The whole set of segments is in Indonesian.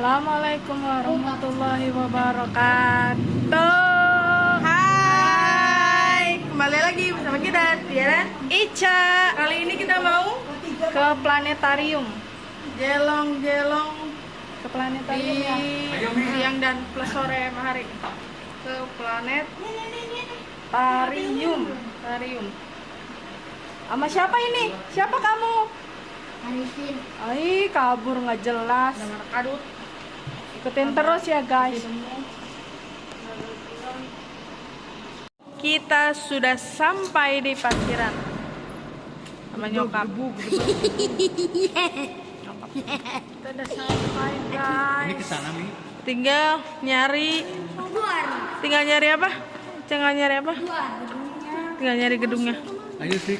Assalamualaikum warahmatullahi wabarakatuh. Hai, kembali lagi bersama kita Tiara Ica. Kali ini kita mau Ke planetarium. jelong-jelong Ke di planetarium ya. siang dan plus sore hari ke planet Tarium. Sama siapa ini? Siapa kamu? Arifin. Ai, kabur nggak jelas. nama kadut. Ikutin terus ya guys. Kita sudah sampai di parkiran sama nyokap. Kita udah sampai guys. Ini kesana Mi. Tinggal nyari. Luar. Tinggal nyari apa? Tinggal nyari apa? Luar. Tinggal nyari gedungnya. Ayo sih.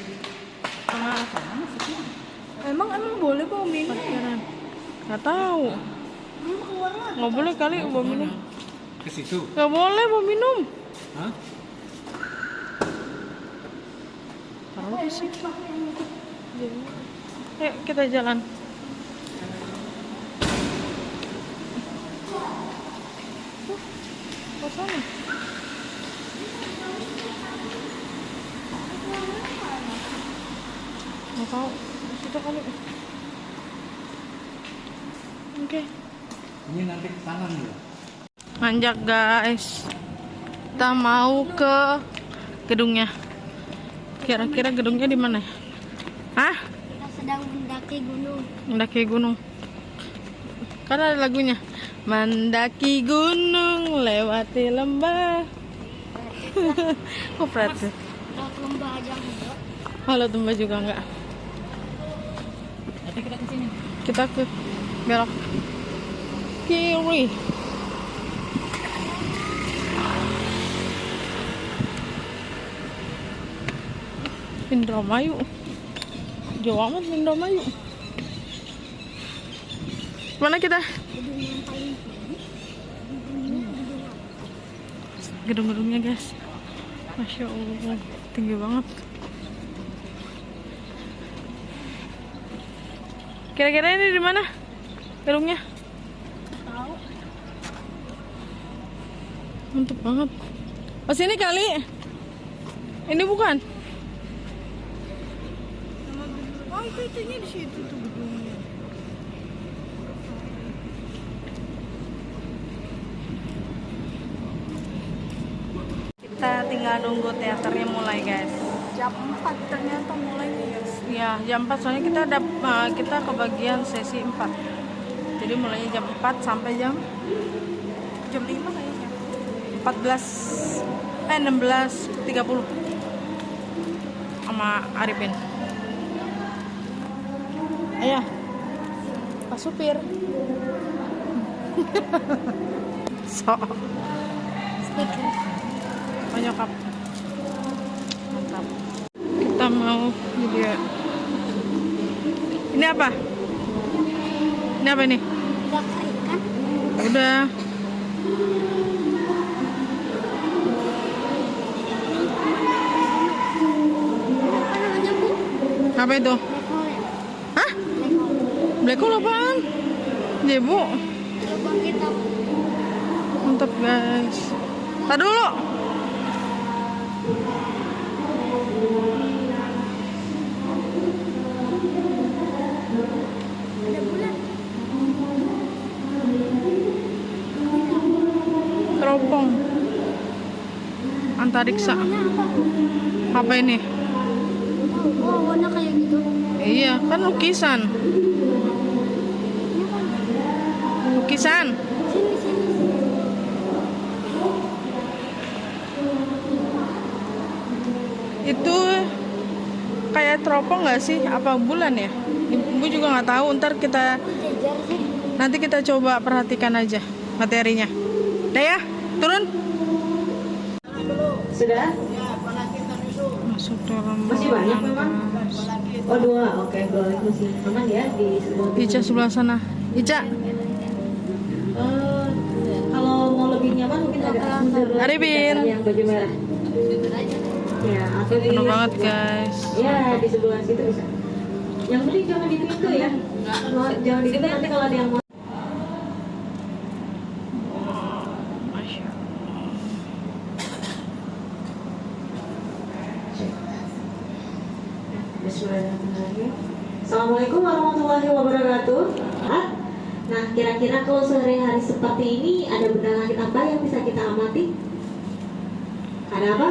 Emang boleh bawa minum? Nggak tahu. Nggak boleh kali bawa minum. Ke situ. Nggak boleh bawa minum. Hah? Taruh di situ. Ayo kita jalan. Ke sana. Nggak tahu. Situ kali. Oke. Ini nanti ke kanan ya. Nanjak guys. Kita mau ke gedungnya. Kira-kira gedungnya di mana? Hah? Kita sedang mendaki gunung. Mendaki gunung. Kan ada lagunya. Mendaki gunung, lewati lembah. Oh, berarti. Lewat lembah aja enggak. Halo, lembah juga enggak. Nanti kita ke sini. Kita ke belok kiri. Indramayu. Jauh amat Indramayu. Mana kita? Gedung yang paling Gedung-gedungnya guys. Masya Allah, tinggi banget. Kira-kira ini di mana gedungnya? tahu. Mantap banget. Oh, sini kali. Ini bukan? Oh, itunya di situ tuh gedungnya. Kita tinggal nunggu teaternya mulai guys. Jam 4 ternyata mulai nih guys. Ya, jam 4 soalnya kita kebagian sesi 4. Jadi mulainya jam 4 sampai jam 5 kayaknya. 16.30 sama Arifin. Ayo, Pak supir. So, Stiker. nyokap. Mantap. Kita mau video. Ini apa? Ini apa ini? Udah kering kan? Udah. Apa namanya, Bu? Apa itu? Black hole ya? Hah? Black hole. Black hole apaan? Jebu. Lubang hitam. Mantap guys. Tar dulu. Ada bulan. Teropong. Antariksa. Namanya apa? Apa ini? Tahu. Oh, warna kayak gitu. Iya, kan lukisan. Ini kan. Lukisan. Sini. Itu kayak teropong nggak sih? Apa bulan ya? Ibu juga nggak tahu. Ntar kita Kejar sih. nanti kita coba perhatikan aja materinya. Udah ya, turun. Sudah? Masuk dalam Masih banyak ruangan, memang? guys. Oh 2, oke. Boleh masih aman ya di sebelah. Ica sebelah sana. Ica, Kalau mau lebih nyaman mungkin ada sebelah Arifin. yang baju merah. Ya, atau di Penuh banget guys. Ya, di sebelah situ bisa. Yang penting jangan di pintu ya. Jangan di pintu, nanti kalau ada yang mau. Assalamualaikum warahmatullahi wabarakatuh. Nah, kira-kira kalau sehari-hari seperti ini ada benda langit apa yang bisa kita amati? Ada apa?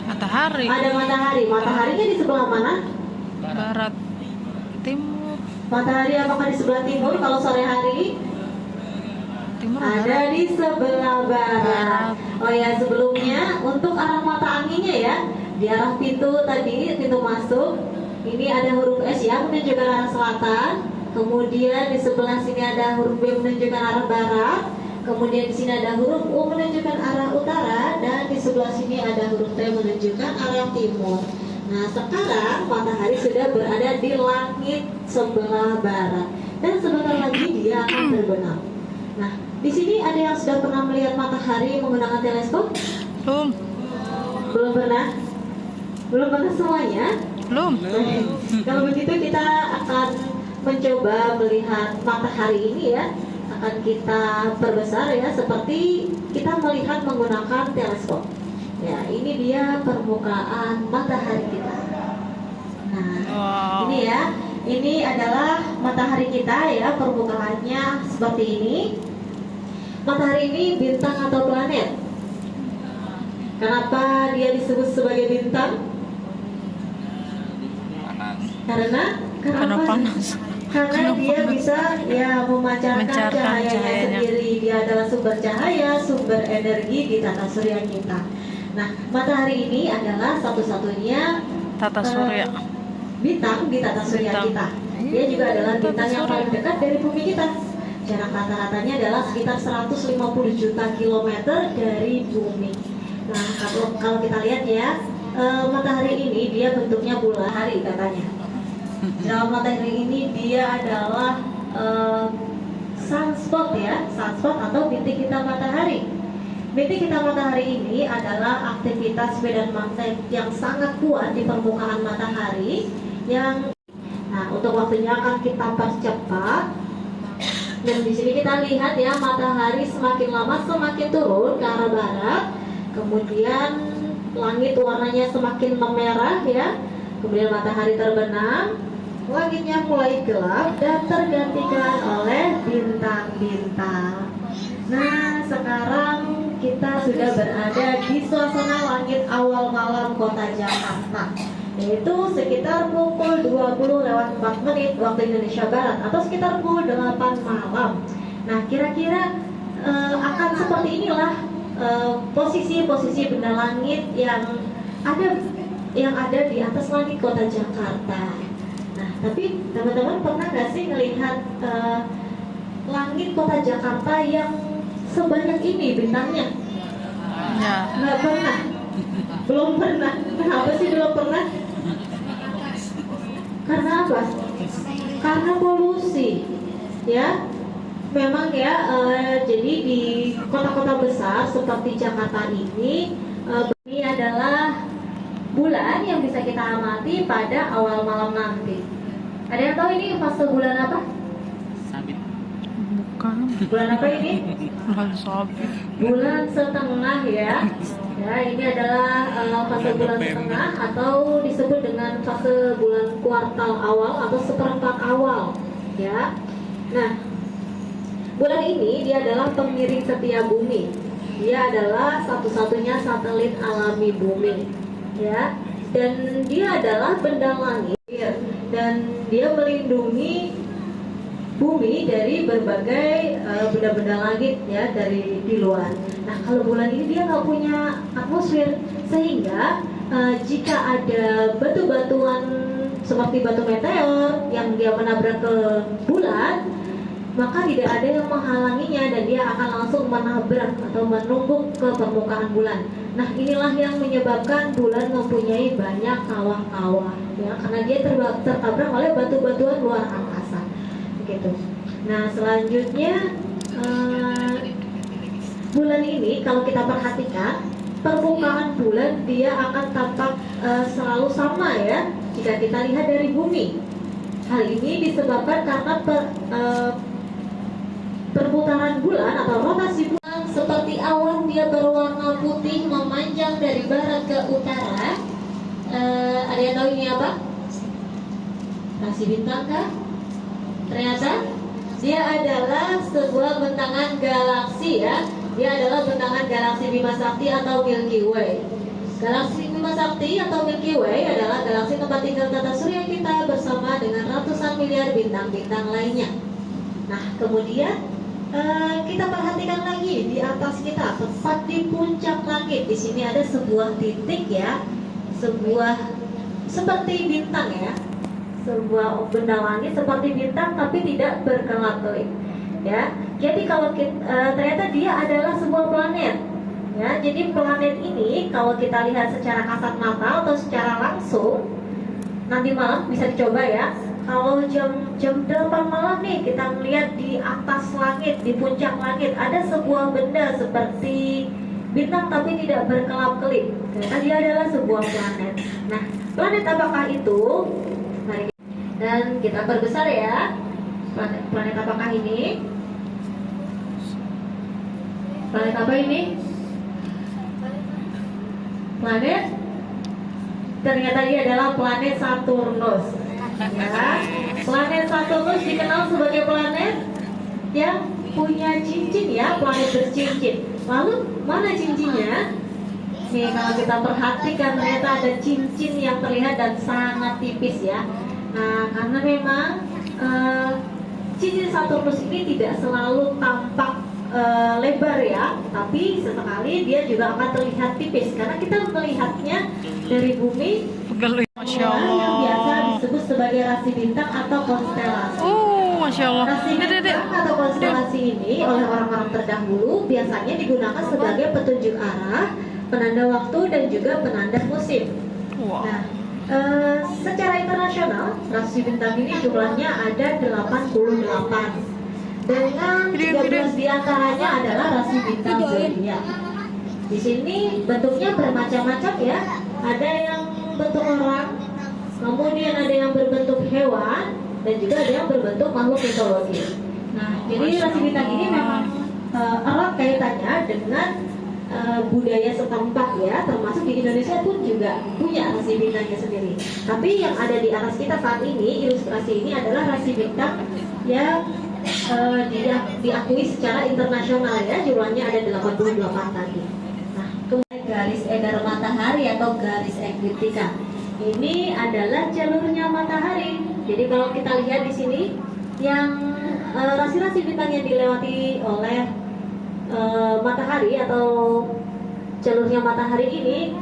Matahari. Ada matahari. Mataharinya di sebelah mana? Barat. Timur. Matahari apakah di sebelah timur kalau sore hari? Timur. Ada Barat. di sebelah barat. Oh ya, sebelumnya untuk arah mata anginnya ya, di arah pintu tadi, pintu masuk, ini ada huruf S ya, menunjukkan arah selatan. Kemudian di sebelah sini ada huruf B menunjukkan arah barat. Kemudian di sini ada huruf U menunjukkan arah utara, dan di sebelah sini ada huruf T menunjukkan arah timur. Nah, sekarang matahari sudah berada di langit sebelah barat, dan sebentar lagi dia akan terbenam. Nah, di sini ada yang sudah pernah melihat matahari menggunakan teleskop? Belum. Belum pernah? Belum pernah semuanya? Belum. Kalau begitu kita akan mencoba melihat matahari ini ya. Akan kita perbesar ya, seperti kita melihat menggunakan teleskop. Ya, ini dia permukaan matahari kita. Nah, Wow. ini ya. Ini adalah matahari kita ya, permukaannya seperti ini. Matahari ini bintang atau planet? Kenapa dia disebut sebagai bintang? Karena Karena apa? panas. Karena dia bisa ya memancarkan Memancarkan cahayanya cahayanya. sendiri. Dia adalah sumber cahaya, sumber energi di tata surya kita. Nah, matahari ini adalah satu-satunya Tata surya. bintang di tata surya Bintang. kita. Dia juga adalah Tata bintang yang surya. paling dekat dari bumi kita. Jarak rata-ratanya adalah sekitar 150 juta kilometer dari bumi. Nah, kalau kita lihat ya, matahari ini dia bentuknya bulan hari katanya. Dalam matahari ini dia adalah sunspot ya, sunspot atau bintik hitam matahari. Bintik hitam matahari ini adalah aktivitas medan magnet yang sangat kuat di permukaan matahari yang, nah, untuk waktunya akan kita percepat. Dan di sini kita lihat ya, matahari semakin lama semakin turun ke arah barat. Kemudian langit warnanya semakin memerah ya. Kemudian matahari terbenam, langitnya mulai gelap dan tergantikan oleh bintang-bintang. Nah, sekarang kita sudah berada di suasana langit awal malam kota Jakarta, yaitu sekitar pukul 20:04 waktu Indonesia Barat atau sekitar pukul 8 malam. Nah, kira-kira akan seperti inilah posisi-posisi benda langit yang ada di atas langit kota Jakarta. Nah, tapi teman-teman pernah nggak sih melihat langit kota Jakarta yang sebanyak ini bintangnya? Ya. Nggak pernah. Belum pernah. Kenapa sih belum pernah? Karena apa? Karena polusi. Ya, memang ya. Jadi di kota-kota besar seperti Jakarta ini adalah bulan yang bisa kita amati pada awal malam nanti. Ada yang tahu ini fase bulan apa? Bukan. Bulan apa ini? Bukan sabit. Bulan setengah ya. Ya, ini adalah fase bulan setengah atau disebut dengan fase bulan kuartal awal atau seperempat awal ya. Nah, bulan ini dia adalah pengiring setia bumi. Dia adalah satu-satunya satelit alami bumi ya. Dan dia adalah benda langit dan dia melindungi bumi dari berbagai benda-benda langit ya dari di luar. Nah, kalau bulan ini dia nggak punya atmosfer, sehingga jika ada batu-batuan seperti batu meteor yang dia menabrak ke bulan, maka tidak ada yang menghalanginya dan dia akan langsung menabrak atau menumbuk ke permukaan bulan. Nah, inilah yang menyebabkan bulan mempunyai banyak kawah-kawah ya, karena dia tertabrak oleh batu-batuan luar angkasa. Gitu. Nah, selanjutnya bulan ini kalau kita perhatikan permukaan bulan dia akan tampak selalu sama ya jika kita lihat dari bumi. Hal ini disebabkan karena perputaran bulan atau rotasi bulan seperti awan, dia berwarna putih memanjang dari barat ke utara. Ada yang tahu ini apa? Rasi bintang kah? Ternyata dia adalah sebuah bentangan galaksi ya. Dia adalah bentangan galaksi Bima Sakti atau Milky Way. Galaksi Bima Sakti atau Milky Way adalah galaksi tempat tinggal tata surya kita bersama dengan ratusan miliar bintang-bintang lainnya. Nah, kemudian kita perhatikan lagi di atas kita, tepat di puncak langit. Di sini ada sebuah titik ya, sebuah seperti bintang ya, sebuah benda langit seperti bintang tapi tidak berkelap-kelip. Ya, jadi kalau ternyata dia adalah sebuah planet. Ya, jadi planet ini kalau kita lihat secara kasat mata atau secara langsung, nanti malam bisa dicoba ya. Kalau jam 8 malam nih kita melihat di atas langit, di puncak langit ada sebuah benda seperti bintang tapi tidak berkelap-kelip. Ternyata dia adalah sebuah planet. Nah, planet apakah itu? Mari dan kita perbesar ya. Planet apakah ini? Planet apa ini? Planet, ternyata dia adalah planet Saturnus. Ya, planet Saturnus dikenal sebagai planet yang punya cincin ya, planet bercincin. Lalu mana cincinnya? Nih kalau kita perhatikan ternyata ada cincin yang terlihat dan sangat tipis ya. Nah, karena memang cincin Saturnus ini tidak selalu tampak lebar ya, tapi sesekali dia juga akan terlihat tipis karena kita melihatnya dari bumi. Masya Yang biasa Allah. disebut sebagai rasi bintang atau konstelasi. Oh, Masya Allah. Rasi bintang atau konstelasi ini oleh orang-orang terdahulu biasanya digunakan sebagai petunjuk arah, penanda waktu dan juga penanda musim. Wow. Nah, secara internasional rasi bintang ini jumlahnya ada 88. Dengan 13 diantaranya adalah rasi bintang zodiak. Di sini bentuknya bermacam-macam ya. Ada yang bentuk orang, kemudian ada yang berbentuk hewan, dan juga ada yang berbentuk makhluk mitologi. Nah, jadi rasi bintang ini memang erat kaitannya dengan budaya setempat ya, termasuk di Indonesia pun juga punya rasi bintangnya sendiri. Tapi yang ada di atas kita saat ini, ilustrasi ini adalah rasi bintang yang diakui secara internasional ya, jumlahnya ada 88 tadi. Nah, kemudian garis edar matahari atau garis ekliptika. Ini adalah jalurnya matahari. Jadi kalau kita lihat di sini, yang rasi-rasi bintang yang dilewati oleh matahari atau jalurnya matahari ini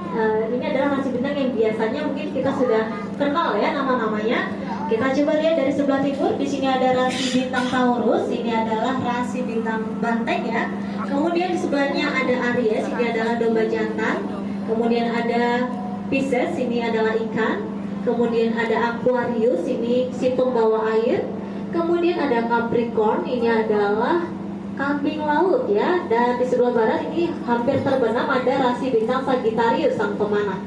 adalah rasi bintang yang biasanya mungkin kita sudah kenal ya nama-namanya. Kita coba lihat dari sebelah timur. Di sini ada rasi bintang Taurus. Ini adalah rasi bintang Banteng ya. Kemudian di sebelahnya ada Aries. Ini adalah domba jantan. Kemudian ada Pisces. Ini adalah ikan. Kemudian ada Aquarius. Ini si pembawa air. Kemudian ada Capricorn. Ini adalah kambing laut ya. Dan di sebelah barat ini hampir terbenam ada rasi bintang Sagittarius, sang pemanah.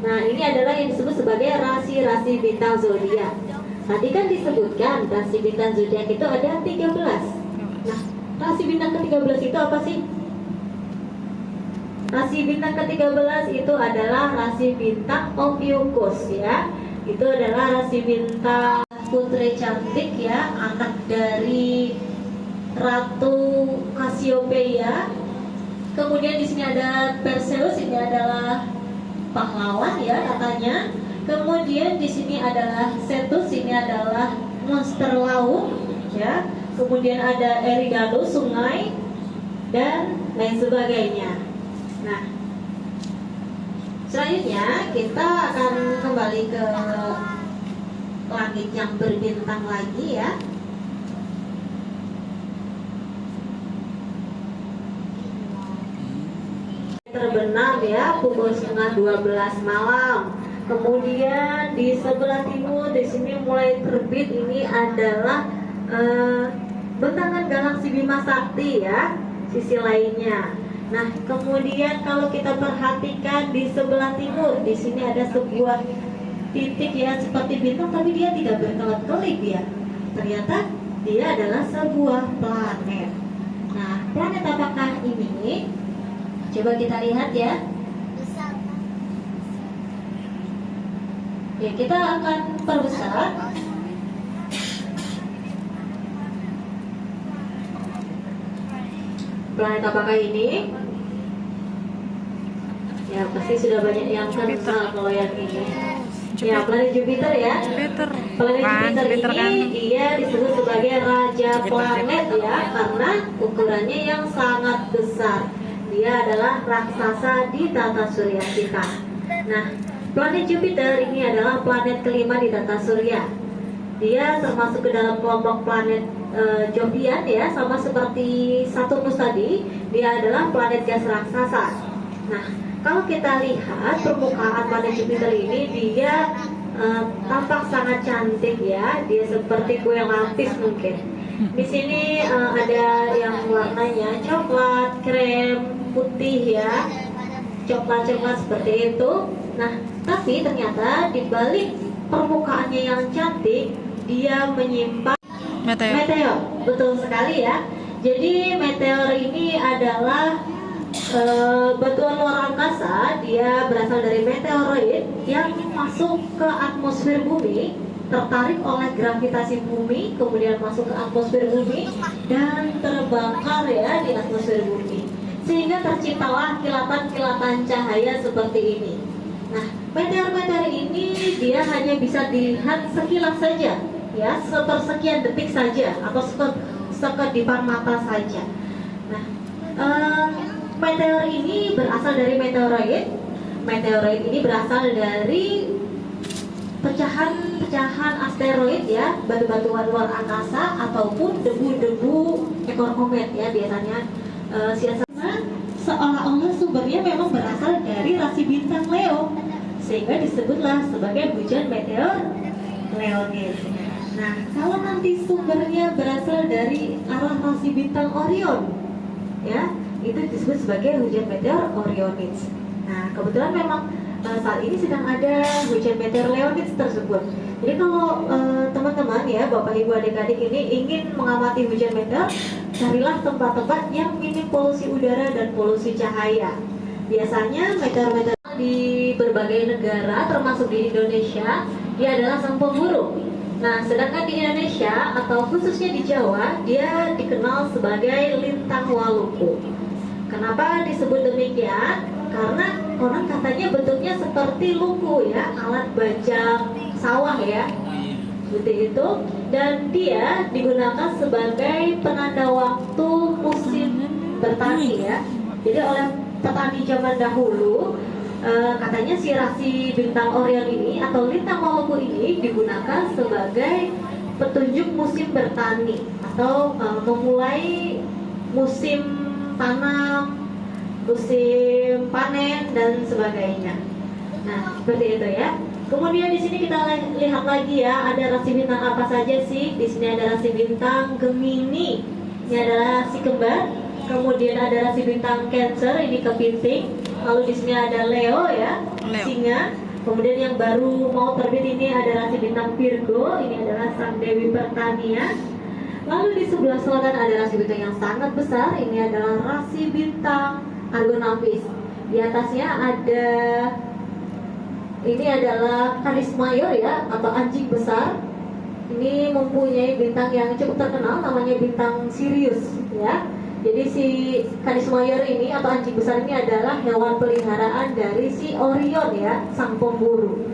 Nah, ini adalah yang disebut sebagai rasi-rasi bintang zodiak. Tadi kan disebutkan rasi bintang zodiak itu ada 13. Nah, rasi bintang ke-13 itu apa sih? Rasi bintang ke-13 itu adalah rasi bintang Ophiuchus ya. Itu adalah rasi bintang putri cantik ya, anak dari Ratu Cassiopeia. Kemudian di sini ada Perseus, ini adalah pahlawan ya katanya. Kemudian di sini adalah Cetus, ini adalah monster laut ya. Kemudian ada Eridanus, sungai dan lain sebagainya. Nah, selanjutnya kita akan kembali ke langit yang berbintang lagi ya. Terbenam ya pukul setengah 12 malam. Kemudian di sebelah timur di sini mulai terbit, ini adalah bentangan galaksi Bima Sakti ya, sisi lainnya. Nah, kemudian kalau kita perhatikan di sebelah timur, di sini ada sebuah titik ya seperti bintang, tapi dia tidak berkelap-kelip ya. Ternyata dia adalah sebuah planet. Nah, planet apakah ini? Coba kita lihat ya. Ya, kita akan perbesar. Planet apakah ini? Ya, pasti sudah banyak yang kenal kalau yang ini. Ya, planet Jupiter ya. Jupiter. Planet Bukan, Jupiter Jupiter ini kan. dia disebut sebagai raja planet ya, karena ukurannya yang sangat besar. Dia adalah raksasa di tata surya kita. Nah, planet Jupiter ini adalah planet kelima di tata surya. Dia termasuk ke dalam kelompok planet Jovian ya, sama seperti Saturnus tadi. Dia adalah planet gas raksasa. Nah, kalau kita lihat permukaan planet Jupiter ini, dia tampak sangat cantik ya. Dia seperti kue lapis mungkin. Di sini ada yang warnanya coklat, krem, putih ya, coklat-coklat seperti itu. Nah, tapi ternyata di balik permukaannya yang cantik, dia menyimpan meteor. Betul sekali ya. Jadi meteor ini adalah batuan luar angkasa. Dia berasal dari meteoroid yang masuk ke atmosfer bumi, tertarik oleh gravitasi bumi, kemudian masuk ke atmosfer bumi dan terbakar ya di atmosfer bumi, sehingga terciptalah kilatan-kilatan cahaya seperti ini. Nah, meteor-meteor ini dia hanya bisa dilihat sekilas saja ya, sepersekian detik saja atau sekedipan mata saja. Nah, meteor ini berasal dari meteoroid. Meteoroid ini berasal dari pecahan asteroid ya, batu-batuan luar angkasa ataupun debu-debu ekor komet ya, biasanya seolah-olah sumbernya memang berasal dari rasi bintang Leo, sehingga disebutlah sebagai hujan meteor Leonid. Nah, kalau nanti sumbernya berasal dari arah rasi bintang Orion ya, itu disebut sebagai hujan meteor Orionids. Nah, kebetulan memang saat ini sedang ada hujan meteor Leonids tersebut. Jadi kalau teman-teman ya, Bapak Ibu adik-adik ini ingin mengamati hujan meteor, carilah tempat-tempat yang minim polusi udara dan polusi cahaya. Biasanya meteor-meteor di berbagai negara, termasuk di Indonesia, dia adalah sang pemburu. Nah, sedangkan di Indonesia atau khususnya di Jawa, dia dikenal sebagai lintang Waluku. Kenapa disebut demikian? Karena orang katanya bentuknya seperti luku ya, alat bajak sawah ya, seperti itu. Dan dia digunakan sebagai penanda waktu musim bertani ya. Jadi oleh petani zaman dahulu, katanya si rasi bintang Orion ini atau lintang Waluku ini digunakan sebagai petunjuk musim bertani atau memulai musim tanam, musim panen dan sebagainya. Nah, seperti itu ya. Kemudian di sini kita lihat lagi ya, ada rasi bintang apa saja sih? Di sini ada rasi bintang Gemini, ini adalah rasi kembar. Kemudian ada rasi bintang Cancer, ini kepiting. Lalu di sini ada Leo ya, singa. Kemudian yang baru mau terbit ini ada rasi bintang Virgo, ini adalah sang dewi pertanian. Lalu di sebelah selatan ada rasi bintang yang sangat besar, ini adalah rasi bintang Argonautis. Di atasnya ada, ini adalah Canis Major ya, atau anjing besar. Ini mempunyai bintang yang cukup terkenal, namanya bintang Sirius ya. Jadi si Canis Major ini atau anjing besar ini adalah hewan peliharaan dari si Orion ya, sang pemburu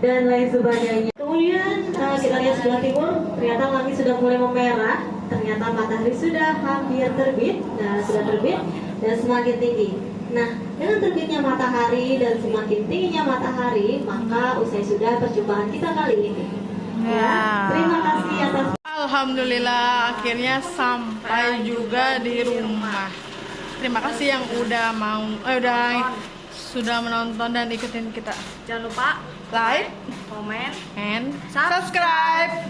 dan lain sebagainya. Kemudian kita lihat sebelah timur, ternyata langit sudah mulai memerah. Ternyata matahari sudah hampir terbit, sudah terbit dan semakin tinggi. Nah, dengan terbitnya matahari dan semakin tingginya matahari, maka usai sudah perjumpaan kita kali ini. Ya, terima kasih atas. Alhamdulillah akhirnya sampai juga di rumah. Terima kasih yang sudah menonton dan ikutin kita. Jangan lupa Like, komen, and subscribe.